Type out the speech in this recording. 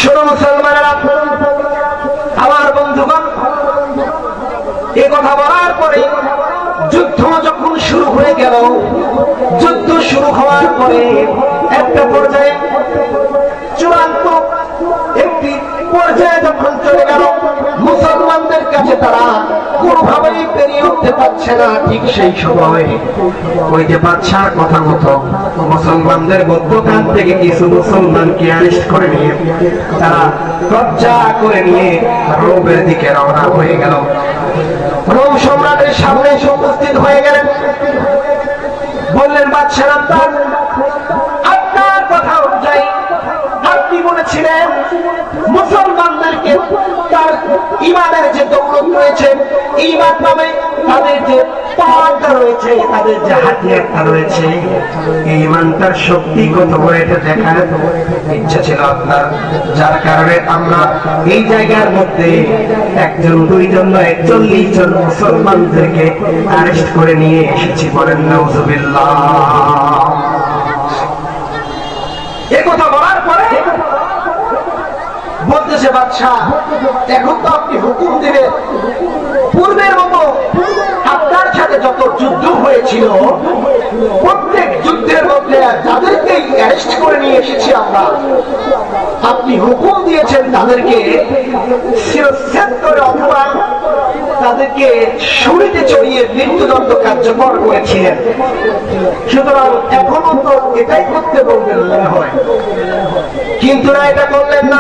শোনো মুসলমানেরা, আমার বন্ধুগণ, এ কথা বলার পরে যুদ্ধ যখন শুরু হয়ে গেল, যুদ্ধ শুরু হওয়ার পরে একটা পর্যায়ে, চূড়ান্ত একটি পর্যায়ে যখন চলে গেল, মুসলমানদের কাছে তারা কোনোভাবেই পেরিয়ে উঠতে পারছে না। ঠিক সেই সময় ওই যে বাদশার কথা মতো মুসলমানদের মধ্যখান থেকে কিছু মুসলমানকে অ্যারেস্ট করে নিয়ে তারা কবজা করে নিয়ে রোমের দিকে রওনা হয়ে গেল। রোম সম্রাটের সামনে উপস্থিত হয়ে গেলেন। বললেন, বাদশাহ আপনার কথা অনুযায়ী আপনি বলেছিলেন মুসলমানদেরকে তার ইমানের যে দৌলত রয়েছে, ইমান নামে তাদের যে পাওয়ারটা রয়েছে, তাদের যে হাতিয়ারটা রয়েছে, এই ইমানটার শক্তি কত বড় এটা দেখার ইচ্ছা ছিল আপনার। যার কারণে আমরা এই জায়গার মধ্যে একজন, দুইজন নয়, 40 জন মুসলমানদেরকে অ্যারেস্ট করে নিয়ে এসেছি। বলেন নাউজুবিল্লাহ। এ কথা বলার পরে বলতেছে, বাদশাহ এখন তো আপনি হুকুম দিবেন, পূর্বের মতো আপনার সাথে যত যুদ্ধ হয়েছিল প্রত্যেক যুদ্ধের মধ্যে যাদেরকেই অ্যারেস্ট করে নিয়ে এসেছি আমরা, আপনি হুকুম দিয়েছেন তাদেরকে শিরচ্ছেদ করে অথবা তাদেরকে শুলিতে চড়িয়ে মৃত্যুদণ্ড কার্যকর করেছিলেন। সুতরাং এখনো তো এটাই করতে বলবেন মনে হয়, কিন্তু না, এটা করলেন না।